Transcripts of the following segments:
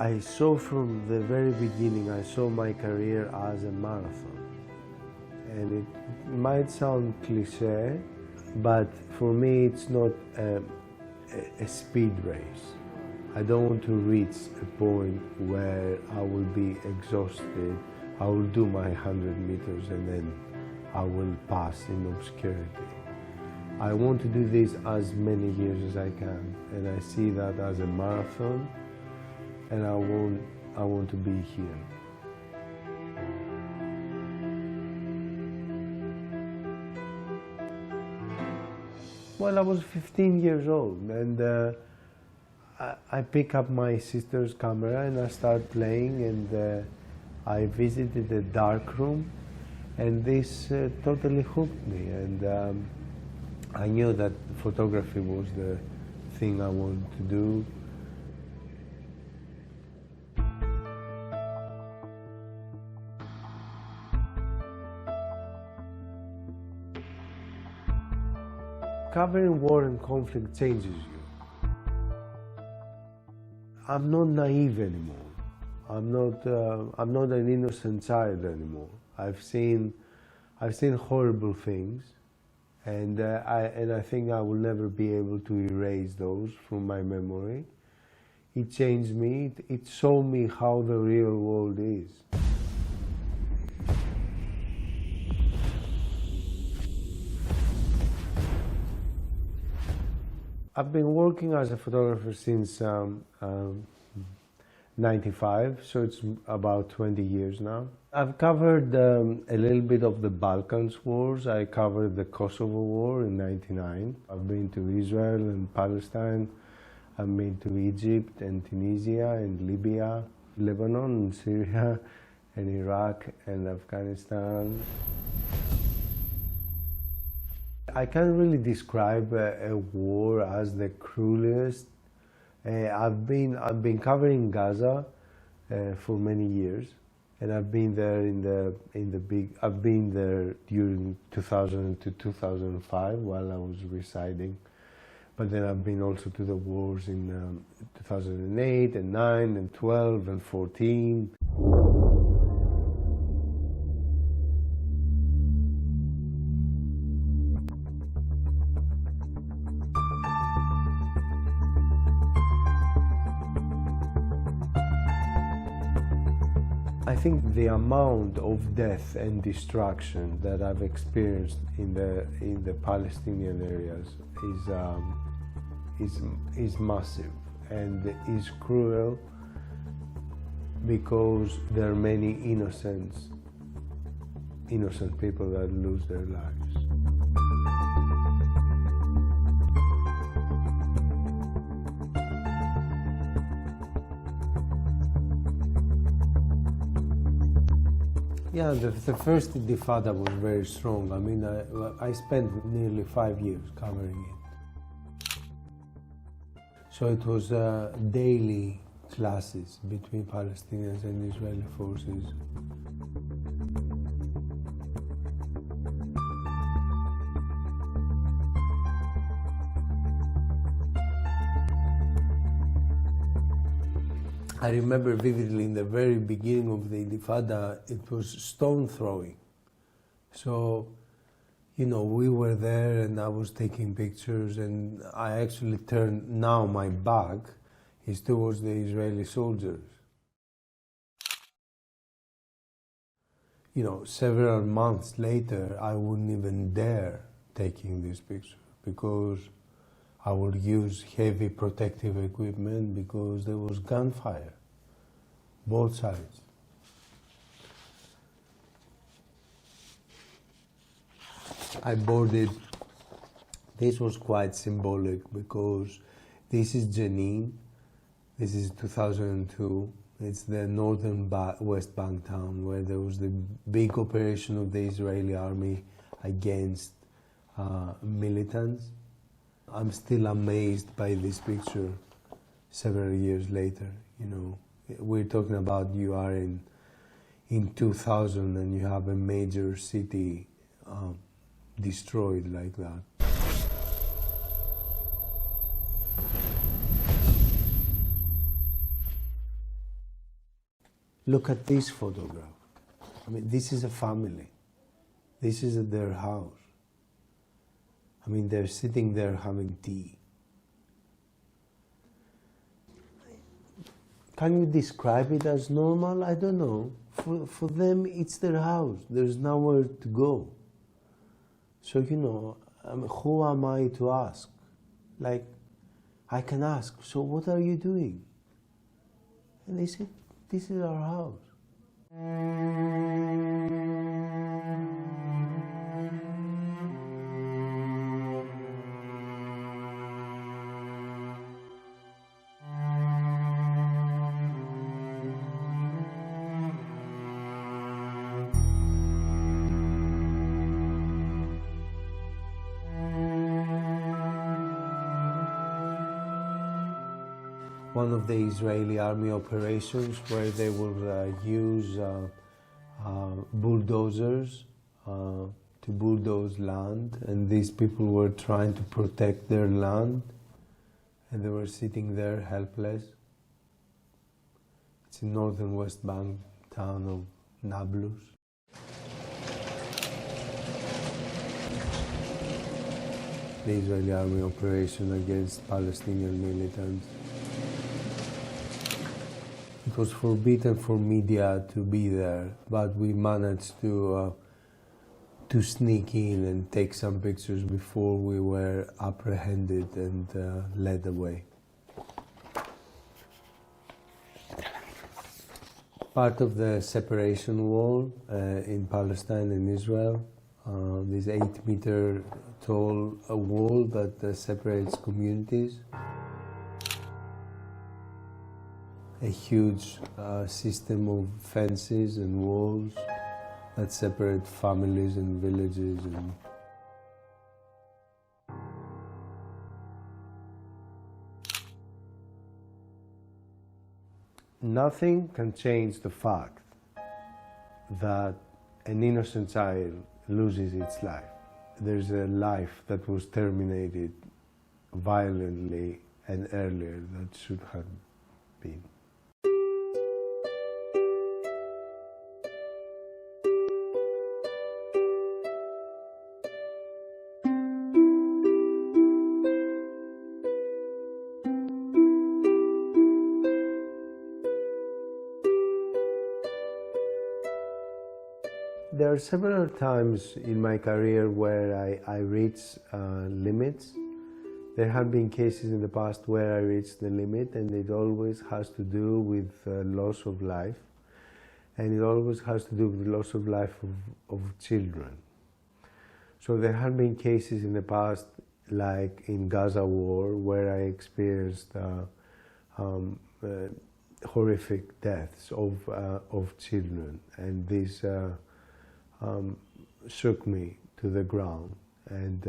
I saw from the very beginning, I saw my career as a marathon. And it might sound cliche, but for me it's not a speed race. I don't want to reach a point where I will be exhausted. I will do my 100 meters and then I will pass in obscurity. I want to do this as many years as I can, and I see that as a marathon, and I want to be here. Well, I was 15 years old, and I pick up my sister's camera and I start playing, and I visited a dark room, and this totally hooked me, and I knew that photography was the thing I wanted to do. Covering war and conflict changes you. I'm not naive anymore. I'm not an innocent child anymore. I've seen horrible things, and I think I will never be able to erase those from my memory. It changed me. It showed me how the real world is. I've been working as a photographer since 95, so it's about 20 years now. I've covered a little bit of the Balkans wars. I covered the Kosovo War in '99. I've been to Israel and Palestine. I've been to Egypt and Tunisia and Libya, Lebanon and Syria and Iraq and Afghanistan. I can't really describe a war as the cruelest. I've been covering Gaza for many years, and I've been there I've been there during 2000 to 2005 while I was residing, but then I've been also to the wars in 2008 and 9 and 12 and 14. I think the amount of death and destruction that I've experienced in the Palestinian areas is massive and is cruel, because there are many innocent people that lose their lives. Yeah, the first Intifada was very strong. I mean, I spent nearly 5 years covering it. So it was daily clashes between Palestinians and Israeli forces. I remember vividly in the very beginning of the Intifada, it was stone throwing. So, you know, we were there and I was taking pictures, and I actually turned, now my back is towards the Israeli soldiers. You know, several months later, I wouldn't even dare taking this picture, because I would use heavy protective equipment, because there was gunfire, both sides. I boarded, this was quite symbolic, because this is Jenin, this is 2002, it's the northern West Bank town where there was the big operation of the Israeli army against militants. I'm still amazed by this picture several years later. You know, we're talking about you are in 2000 and you have a major city destroyed like that. Look at this photograph. I mean, this is a family. This is their house. I mean, they're sitting there having tea. Can you describe it as normal? I don't know. For them, it's their house. There's nowhere to go. So, you know, who am I to ask? Like, I can ask, so what are you doing? And they said, this is our house. One of the Israeli army operations where they will use bulldozers to bulldoze land, and these people were trying to protect their land, and they were sitting there helpless. It's in northern West Bank town of Nablus. The Israeli army operation against Palestinian militants. It was forbidden for media to be there, but we managed to sneak in and take some pictures before we were apprehended and led away. Part of the separation wall in Palestine and Israel, this 8-meter tall wall that separates communities. A huge system of fences and walls that separate families and villages. Nothing can change the fact that an innocent child loses its life. There's a life that was terminated violently and earlier that should have been. There are several times in my career where I reach limits. There have been cases in the past where I reached the limit, and it always has to do with loss of life, and it always has to do with the loss of life of children. So there have been cases in the past, like in Gaza war, where I experienced horrific deaths of children, and this shook me to the ground, and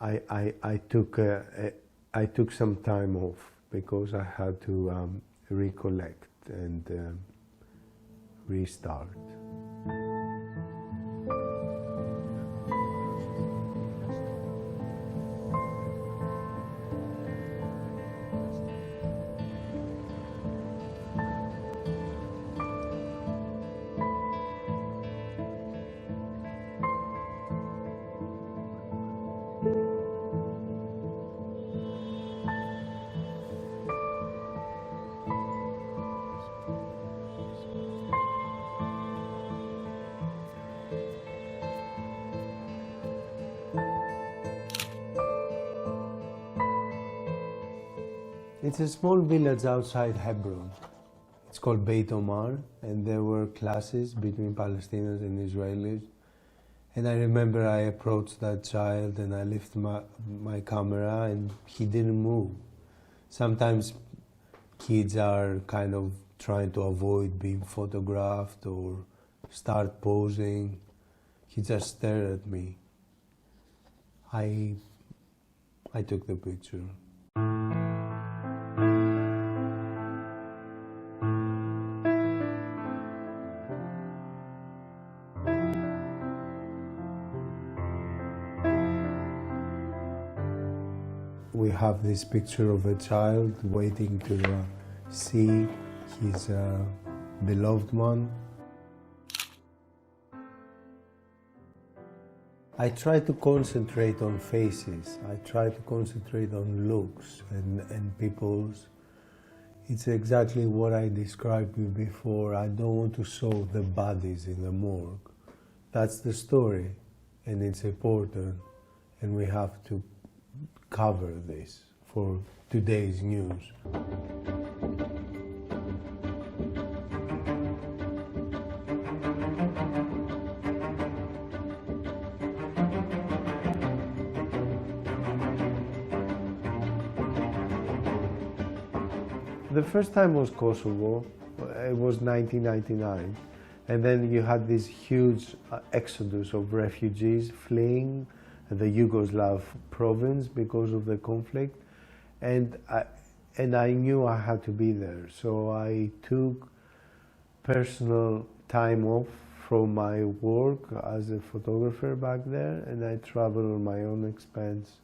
I took some time off because I had to recollect and restart. It's a small village outside Hebron. It's called Beit Omar, and there were clashes between Palestinians and Israelis. And I remember I approached that child and I lifted my camera and he didn't move. Sometimes kids are kind of trying to avoid being photographed or start posing. He just stared at me. I took the picture. We have this picture of a child waiting to see his beloved one. I try to concentrate on faces, I try to concentrate on looks and people's. It's exactly what I described to you before. I don't want to show the bodies in the morgue. That's the story, and it's important, and we have to cover this for today's news. The first time was Kosovo. It was 1999, and then you had this huge exodus of refugees fleeing the Yugoslav province because of the conflict, and I knew I had to be there, so I took personal time off from my work as a photographer back there, and I traveled on my own expense.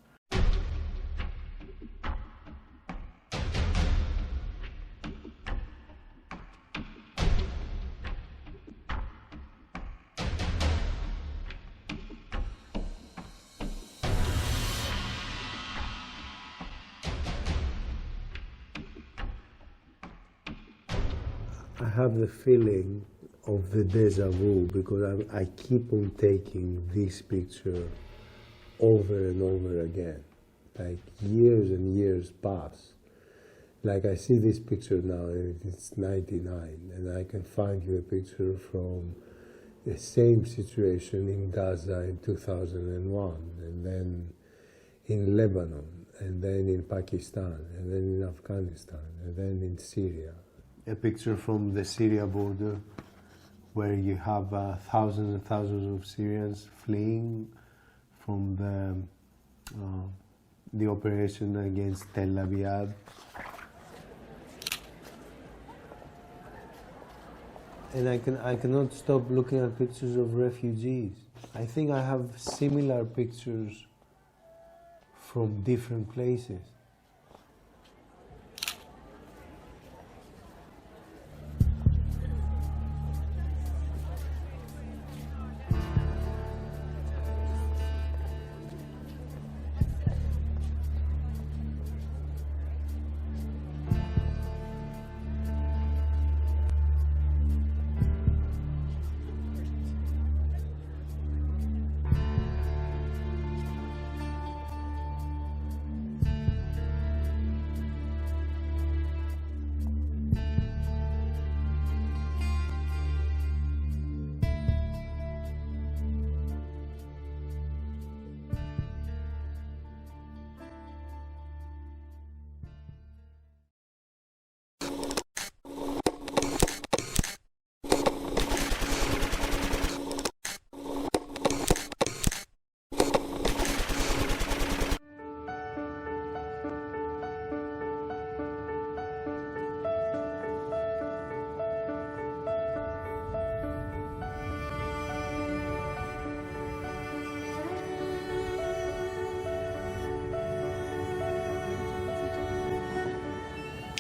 I have the feeling of the deja vu because I keep on taking this picture over and over again. Like years and years pass. Like I see this picture now and it's 99, and I can find you a picture from the same situation in Gaza in 2001, and then in Lebanon, and then in Pakistan, and then in Afghanistan, and then in Syria. A picture from the Syria border where you have thousands and thousands of Syrians fleeing from the operation against Tel Aviv. And I cannot stop looking at pictures of refugees. I think I have similar pictures from different places.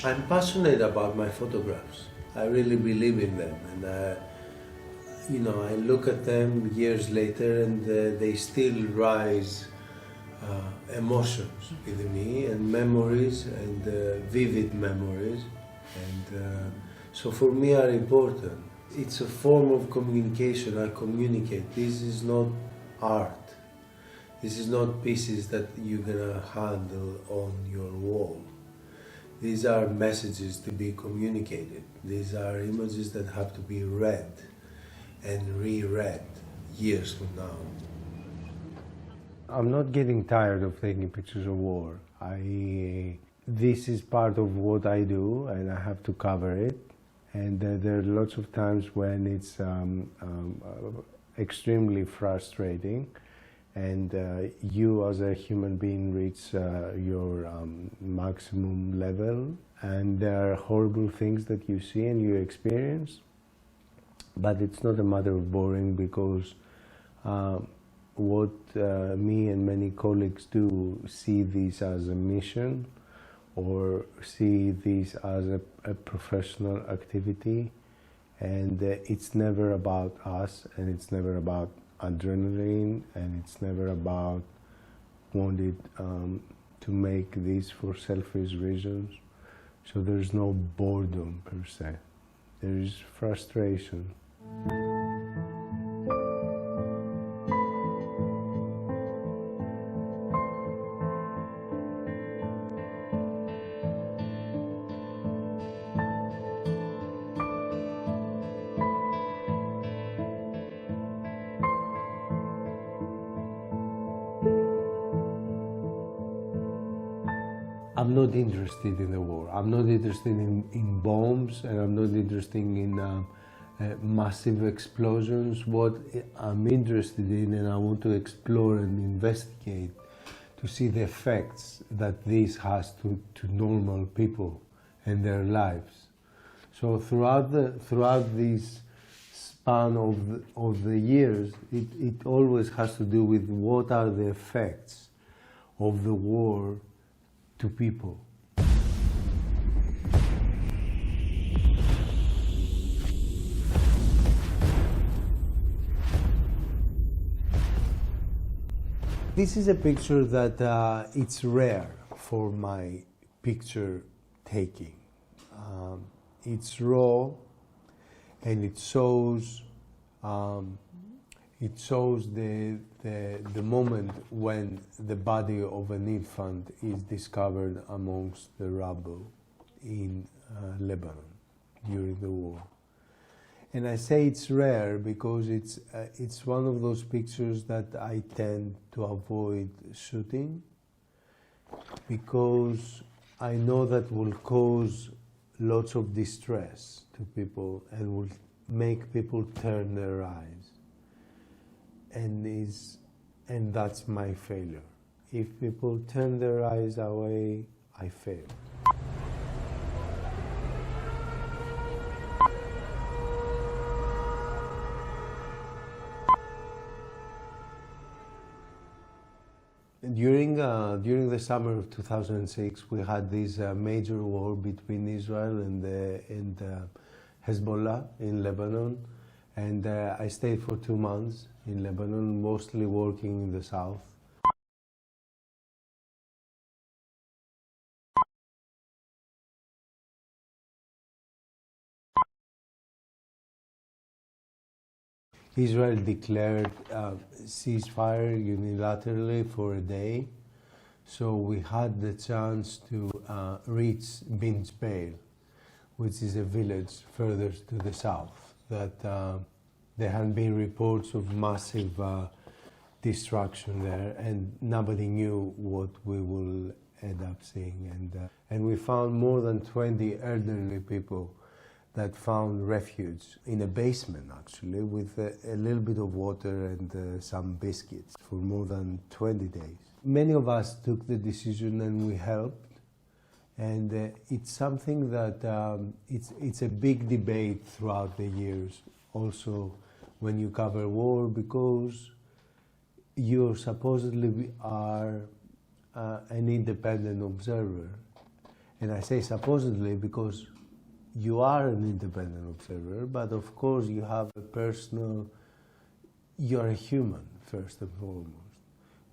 I'm passionate about my photographs. I really believe in them, and you know, I look at them years later, and they still rise emotions within me and memories and vivid memories, and so for me are important. It's a form of communication. I communicate. This is not art. This is not pieces that you're gonna handle on your wall. These are messages to be communicated. These are images that have to be read and reread years from now. I'm not getting tired of taking pictures of war. This is part of what I do, and I have to cover it. And there are lots of times when it's extremely frustrating, and you as a human being reach your maximum level, and there are horrible things that you see and you experience, but it's not a matter of boring, because what me and many colleagues do see this as a mission, or see this as a professional activity, And it's never about us, and it's never about adrenaline, and it's never about wanting to make this for selfish reasons. So there's no boredom per se. There is frustration. I'm not interested in the war. I'm not interested in bombs, and I'm not interested in massive explosions. What I'm interested in, and I want to explore and investigate, to see the effects that this has to normal people and their lives. So throughout this span of the years, it always has to do with what are the effects of the war to people. This is a picture that it's rare for my picture taking. It's raw, and it shows the moment when the body of an infant is discovered amongst the rubble in Lebanon during the war. And I say it's rare because it's one of those pictures that I tend to avoid shooting, because I know that will cause lots of distress to people and will make people turn their eyes. And that's my failure. If people turn their eyes away, I fail. During the summer of 2006, we had this major war between Israel and Hezbollah in Lebanon, and I stayed for 2 months in Lebanon, mostly working in the south. Israel declared ceasefire unilaterally for a day, so we had the chance to reach Bin Jbeil, which is a village further to the south, that there had been reports of massive destruction there, and nobody knew what we will end up seeing. And we found more than 20 elderly people that found refuge in a basement, actually, with a little bit of water and some biscuits for more than 20 days. Many of us took the decision and we helped, and it's something that it's a big debate throughout the years, also when you cover war, because you supposedly are an independent observer. And I say supposedly because you are an independent observer, but of course you have a personal, you're a human first and foremost.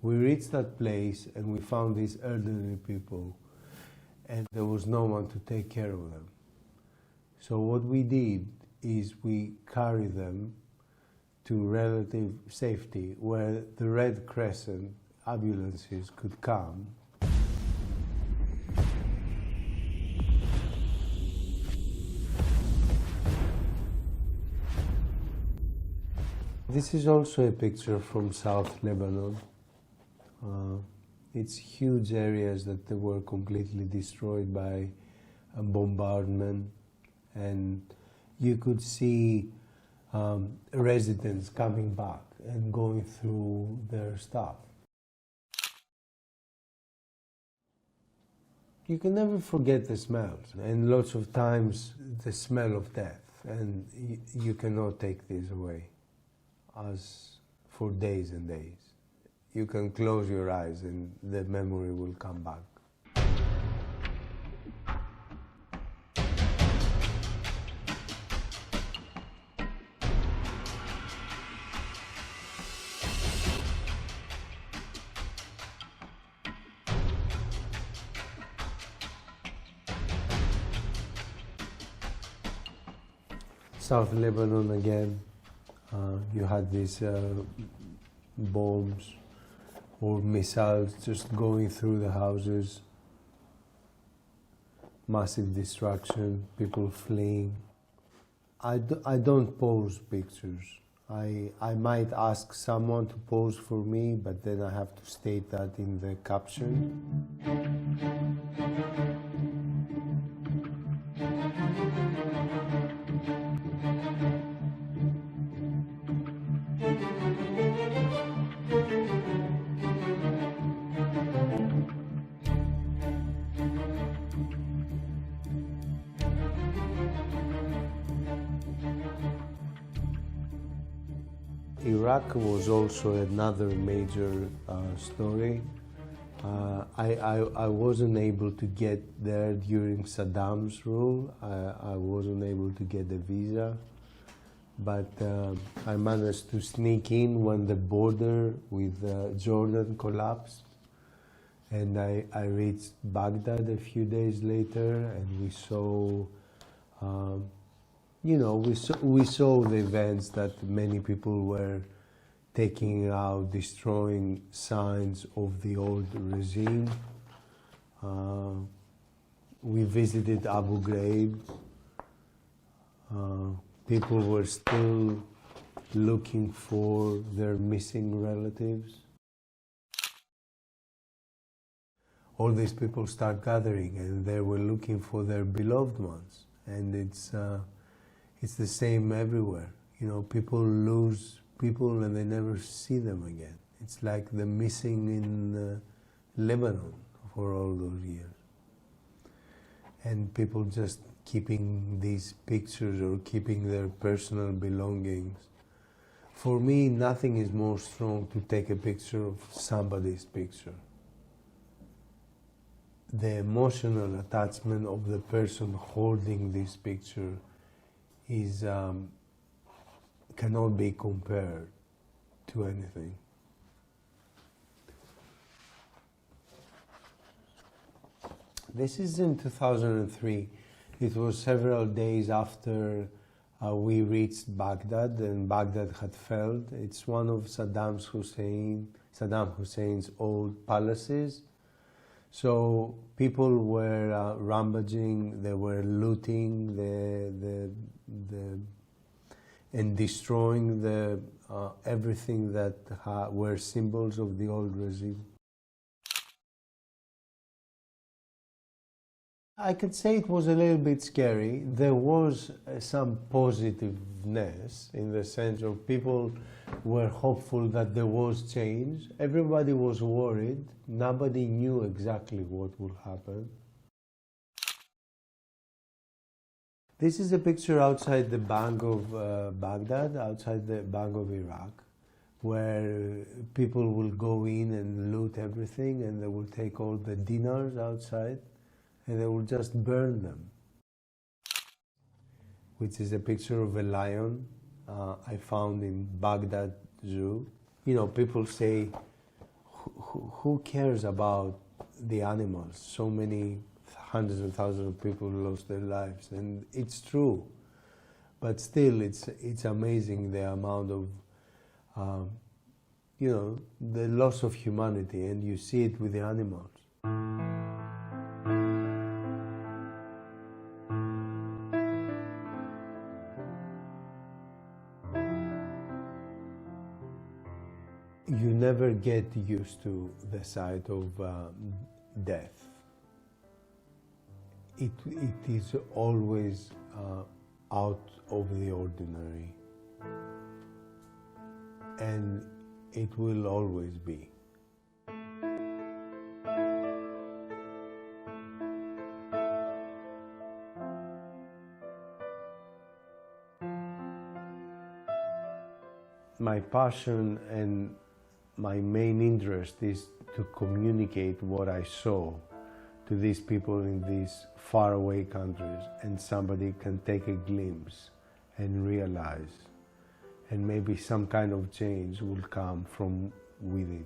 We reached that place and we found these elderly people, and there was no one to take care of them. So what we did is we carried them to relative safety where the Red Crescent ambulances could come. This is also a picture from South Lebanon. It's huge areas that they were completely destroyed by a bombardment, and you could see residents coming back and going through their stuff. You can never forget the smells, and lots of times the smell of death, and you cannot take this away as for days and days. You can close your eyes and the memory will come back. South Lebanon again, you had these bombs or missiles just going through the houses, massive destruction, people fleeing. I don't pose pictures. I might ask someone to pose for me, but then I have to state that in the caption. Iraq was also another major story. I wasn't able to get there during Saddam's rule. I wasn't able to get a visa, but I managed to sneak in when the border with Jordan collapsed, and I reached Baghdad a few days later, and we saw we saw the events that many people were taking out, destroying signs of the old regime. We visited Abu Ghraib. People were still looking for their missing relatives. All these people start gathering, and they were looking for their beloved ones, and it's the same everywhere. You know, people lose people and they never see them again. It's like the missing in Lebanon for all those years. And people just keeping these pictures or keeping their personal belongings. For me, nothing is more strong to take a picture of somebody's picture. The emotional attachment of the person holding this picture is cannot be compared to anything. This is in 2003. It was several days after we reached Baghdad, and Baghdad had failed. It's one of Saddam Hussein's old palaces. So people were rummaging, they were looting and destroying everything that were symbols of the old regime. I could say it was a little bit scary. There was some positiveness in the sense of people were hopeful that there was change. Everybody was worried. Nobody knew exactly what would happen. This is a picture outside the Bank of Baghdad, outside the Bank of Iraq, where people will go in and loot everything, and they will take all the dinars outside and they will just burn them. Which is a picture of a lion I found in Baghdad Zoo. You know, people say, who cares about the animals? So many hundreds of thousands of people lost their lives, and it's true. But still, it's amazing the amount of, the loss of humanity, and you see it with the animals. You never get used to the sight of death. It is always out of the ordinary, and it will always be. My passion and my main interest is to communicate what I saw to these people in these faraway countries, and somebody can take a glimpse and realize, and maybe some kind of change will come from within.